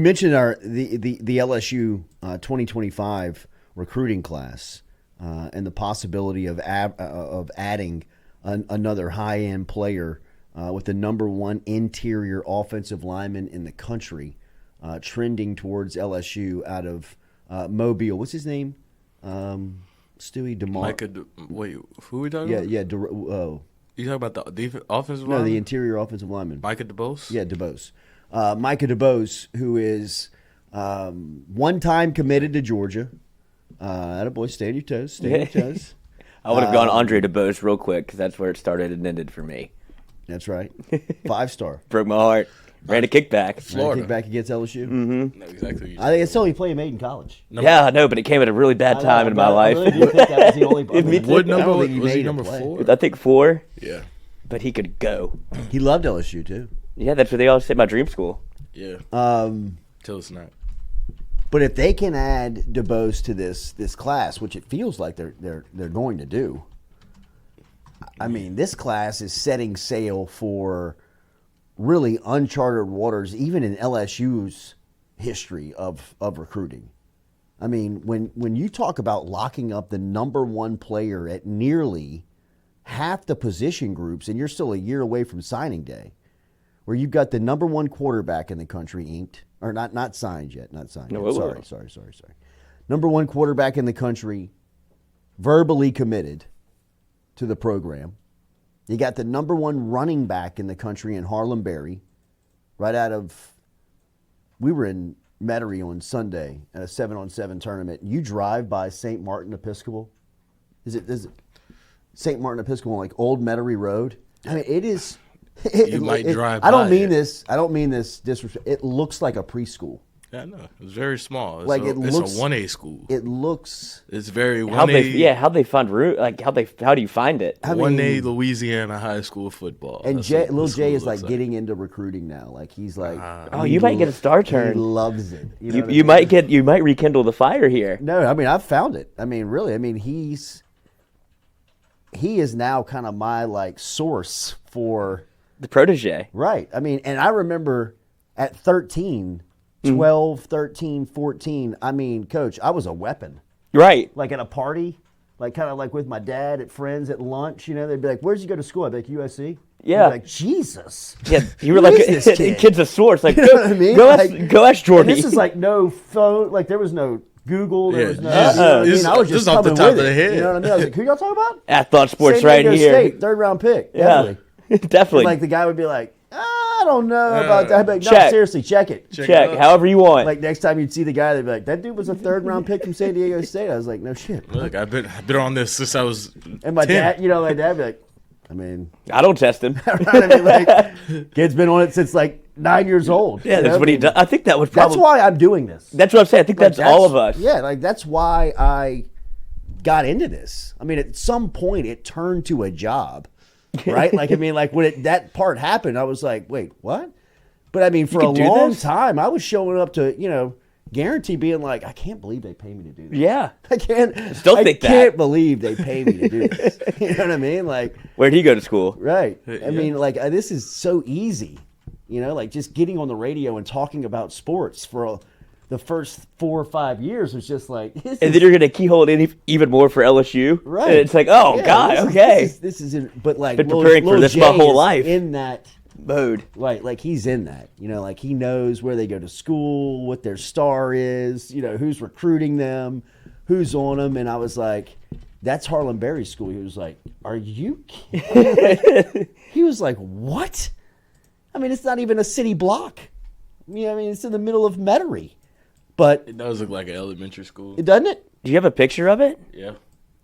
You mentioned the LSU 2025 recruiting class and the possibility of adding another high-end player with the number one interior offensive lineman in the country, trending towards LSU out of Mobile. What's his name? Stewie DeMar. Wait, who are we talking about? Yeah. You talking about the offensive lineman? No, the interior offensive lineman. Micah DeBose? Yeah, DeBose. Micah DeBose, who is one-time committed to Georgia. Attaboy, stay on your toes. Stay on your toes. I would have gone Andre DeBose real quick because that's where it started and ended for me. That's right. 5-star. Broke my heart. Ran a kickback. Florida. Kickback against LSU. Mm-hmm. No, exactly. I think it's still he played made in college. Yeah, I know, but it came at a really bad time in my life. I really do think that was the only. What number was he? made Number a play. 4? I think 4. Yeah. But he could go. He loved LSU too. Yeah, that's what they always say. My dream school. Yeah. Till it's not. But if they can add DeBose to this class, which it feels like they're going to do, I mean, this class is setting sail for really uncharted waters, even in LSU's history of recruiting. I mean, when you talk about locking up the number one player at nearly half the position groups, and you're still a year away from signing day, where you've got the number one quarterback in the country inked, or not signed yet, not signed No, yet. Sorry. Number one quarterback in the country, verbally committed to the program. You got the number one running back in the country in Harlem Berry, right out of, we were in Metairie on Sunday at a 7-on-7 tournament. You drive by St. Martin Episcopal. Is it St. Martin Episcopal, like Old Metairie Road? I mean, it is. You might drive by. I don't mean this disrespect. It looks like a preschool. Yeah, I know. It's very small. Like it's a 1A school. It looks. It's very 1A. How they find route? Like how do you find it? 1A Louisiana high school football. And Lil Jay is like getting into recruiting now. Like he's like, you might get a star turn. He loves it. You might rekindle the fire here. No, I mean I've found it. I mean really. I mean he is now kind of my like source for the protege. Right. I mean, and I remember at 13. 12, 13, 14. I mean, Coach, I was a weapon. Right. Like at a party, like kind of like with my dad at friends at lunch, you know, they'd be like, "Where'd you go to school?" I'd be like, "USC." Yeah. Like, Jesus. Yeah, you were like, kid's a source. Like, you know what I mean? Go ask Jordy. This is like no phone, like there was no Google, there was no, I was just off the coming top with of the it. head. You know what I mean? I was like, who y'all talking about? Athlon Sports San right Diego here. State, 3rd round pick. Yeah. Definitely. Like the guy would be like, I don't know about that. But no, check. seriously, check it. Check however you want. Like next time you'd see the guy, they'd be like, "That dude was a 3rd round pick from San Diego State." I was like, "No shit." Look, I've been on this since I was. And my 10. dad, my dad, be like, I mean, I don't test him. right? I mean, like, kid's been on it since like 9 years old. Yeah, that's what he does. I think that was probably. That's why I'm doing this. That's what I'm saying. I think that's all of us. Yeah, like that's why I got into this. I mean, at some point, it turned to a job, right? Like, I mean, like when that part happened, I was like, wait, what? But I mean, for a long time, I was showing up to, guarantee being like, I can't believe they pay me to do this. Yeah. I can't believe they pay me to do this. You know what I mean? Like, where'd he go to school? Right. I mean, like, this is so easy, like just getting on the radio and talking about sports for the first 4 or 5 years was just like. And then you're going to keyhole it even more for LSU. Right. And it's like, God, okay. This is but like, been preparing for this my whole life. In that mode. Right, like he's in that. Like he knows where they go to school, what their star is, who's recruiting them, who's on them. And I was like, that's Harlem Berry School. He was like, are you kidding? He was like, what? I mean, it's not even a city block. I mean, it's in the middle of Metairie. But it does look like an elementary school. It doesn't it? Do you have a picture of it? Yeah.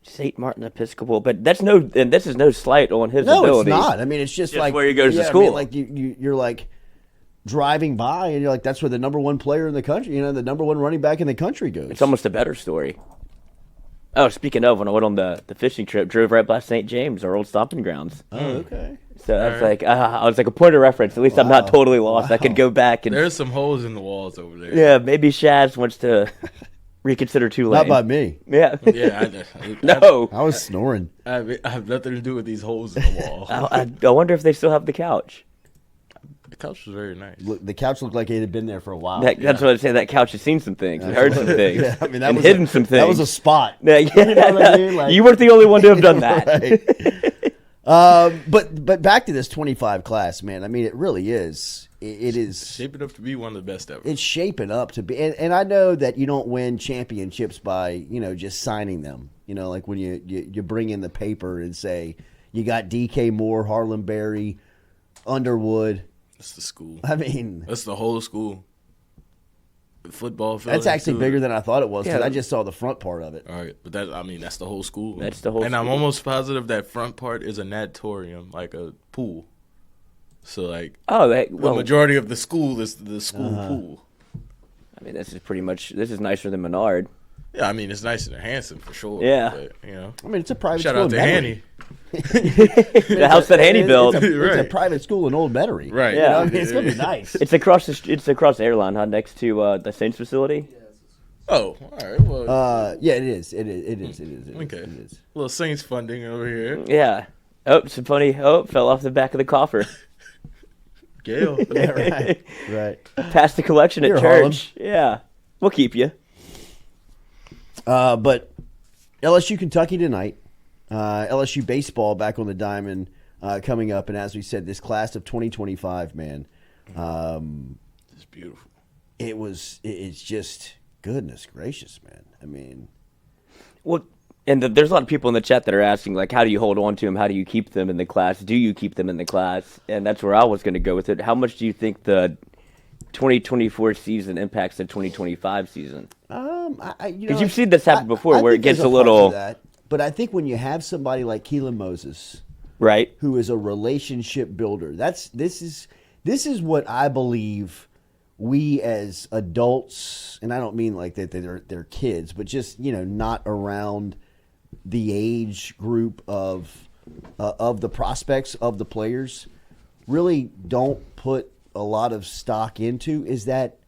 St. Martin Episcopal, but this is no slight on his ability. No, it's not. I mean, it's just like where he goes to school. I mean, like you're like driving by, and you're like, that's where the number one player in the country, the number one running back in the country goes. It's almost a better story. Oh, speaking of, when I went on the fishing trip, drove right by St. James, our old stomping grounds. Oh, okay. So I was like a point of reference. At least I'm not totally lost. I could go back and. There's some holes in the walls over there. Yeah, maybe Shaz wants to. Reconsider Tulane. Not by me. Yeah. Yeah. No. I was snoring. I have nothing to do with these holes in the wall. I wonder if they still have the couch. The couch was very nice. Look, the couch looked like it had been there for a while. That's what I say. That couch has seen some things, and heard some things, Yeah, I mean, that and was hidden some things. That was a spot. Yeah, You know what I mean? Like- you weren't the only one to have done that. Right. But back to this 25 class, man. I mean, it really is. It is Shaping up to be one of the best ever. It's shaping up to be, and I know that you don't win championships by just signing them. Like when you bring in the paper and say you got DK Moore, Harlan Berry, Underwood. That's the school. I mean, that's the whole school. The football field. That's actually bigger than I thought it was because Yeah. I just saw the front part of it. All right, but that's the whole school. That's the whole And I'm school. almost positive that front part is a natatorium, like a pool. So like, Oh, the well, majority of the school is the school pool. I mean, this is nicer than Menard. Yeah, I mean it's nice and handsome for sure. Yeah. but, I mean, it's a private shout school out in to Metairie. Hanny. The house that Haney built. It's a Right. private school in Old Metairie. Right. Yeah. I mean, it's gonna be nice. It's across the airline, huh? Next to the Saints facility. Oh, all right. Well, Yeah, it is. It is. okay. It is. little Saints funding over here. Yeah. Oh, some funny. Oh, fell off the back of the coffer. Gail. Yeah, right. Passed the collection at Here, church. Yeah. We'll keep you. But LSU Kentucky tonight. LSU baseball back on the diamond coming up, and as we said, this class of 2025, man, It's beautiful. it's just goodness gracious, man. I mean, Well, and there's a lot of people in the chat that are asking, like, how do you hold on to them? How do you keep them in the class? Do you keep them in the class? And that's where I was going to go with it. How much do you think the 2024 season impacts the 2025 season? because you've seen this happen before where it gets a little- But I think when you have somebody like Keelan Moses, Right? who is a relationship builder, this is what I believe we as adults, and I don't mean like that they're kids, but just not around the age group of the prospects, of the players, really don't put a lot of stock into, is that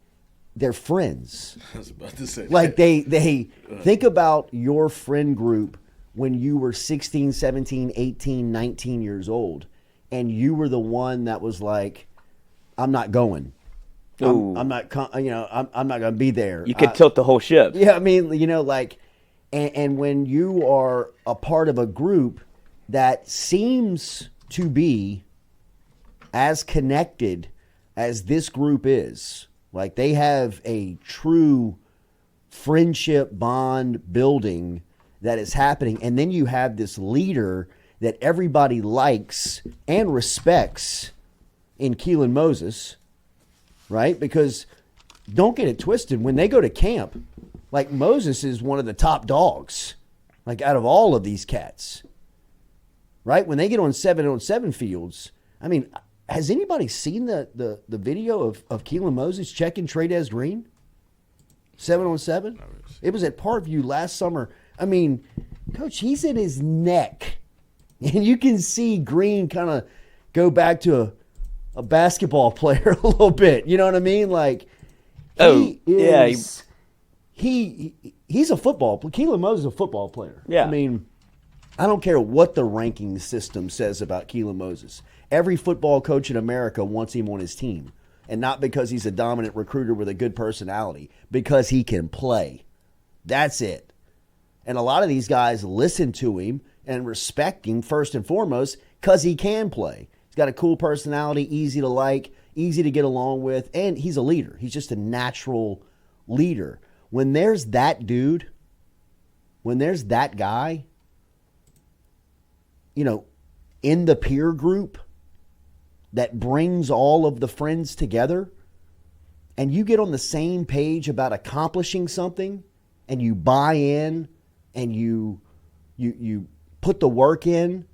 they're friends. I was about to say. Like they think about your friend group when you were 16, 17, 18, 19 years old, and you were the one that was like, I'm not going. I'm not going to be there. You could tilt the whole ship. Yeah, I mean, and when you are a part of a group that seems to be as connected as this group is, like they have a true friendship bond building that is happening, and then you have this leader that everybody likes and respects in Keelan Moses, right? Because don't get it twisted, when they go to camp, like Moses is one of the top dogs, like out of all of these cats, right? When they get on 7-on-7 fields, I mean, has anybody seen the video of Keelan Moses checking Trey'Dez Green? 7-on-7? It was at Parkview last summer. I mean, Coach, he's in his neck. And you can see Green kind of go back to a basketball player a little bit. You know what I mean? Like, he's a football player. Keelan Moses is a football player. Yeah. I mean, I don't care what the ranking system says about Keelan Moses. Every football coach in America wants him on his team. And not because he's a dominant recruiter with a good personality, because he can play. That's it. And a lot of these guys listen to him and respect him first and foremost because he can play. He's got a cool personality, easy to like, easy to get along with, and he's a leader. He's just a natural leader. When there's that dude, when there's that guy, in the peer group that brings all of the friends together, and you get on the same page about accomplishing something, and you buy in, and you put the work in,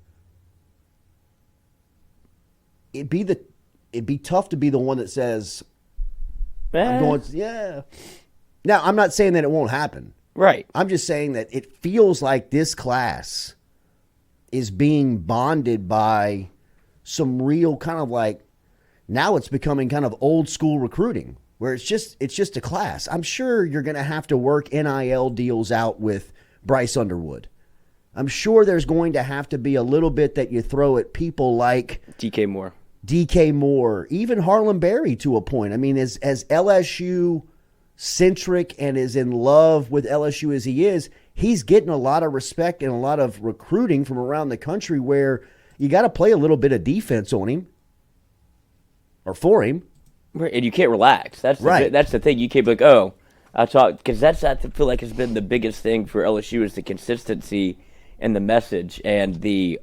it'd be tough to be the one that says, I'm going, yeah. Now, I'm not saying that it won't happen. Right. I'm just saying that it feels like this class is being bonded by some real kind of like, now it's becoming kind of old school recruiting where it's just a class. I'm sure you're going to have to work NIL deals out with Bryce Underwood. I'm sure there's going to have to be a little bit that you throw at people like DK Moore. DK Moore, even Harlan Berry to a point. I mean, as LSU centric and as in love with LSU as he is, he's getting a lot of respect and a lot of recruiting from around the country where you got to play a little bit of defense on him or for him. And you can't relax. That's the thing. You can't be like, oh, I thought, because I feel like has been the biggest thing for LSU is the consistency and the message and the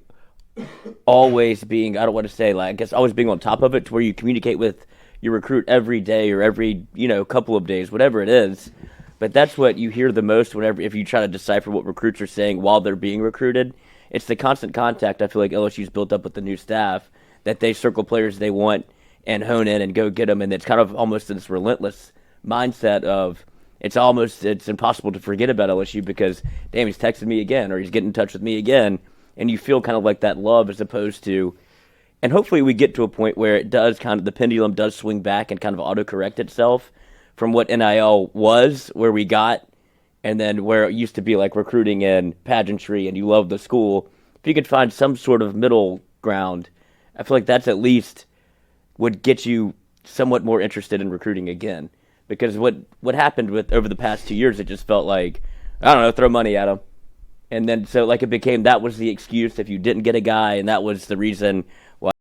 always being, I don't want to say, like, I guess always being on top of it to where you communicate with your recruit every day or every, couple of days, whatever it is. But that's what you hear the most if you try to decipher what recruits are saying while they're being recruited. It's the constant contact I feel like LSU's built up with the new staff, that they circle players they want and hone in and go get them. And it's kind of almost this relentless mindset of it's impossible to forget about LSU because, damn, he's texting me again or he's getting in touch with me again. And you feel kind of like that love as opposed to, and hopefully we get to a point where it does the pendulum does swing back and kind of autocorrect itself from what NIL was, where we got, and then where it used to be like recruiting and pageantry and you love the school. If you could find some sort of middle ground, I feel like that's at least would get you somewhat more interested in recruiting again. Because what happened with over the past 2 years, it just felt like, I don't know, throw money at them. And then so like it became that was the excuse if you didn't get a guy, and that was the reason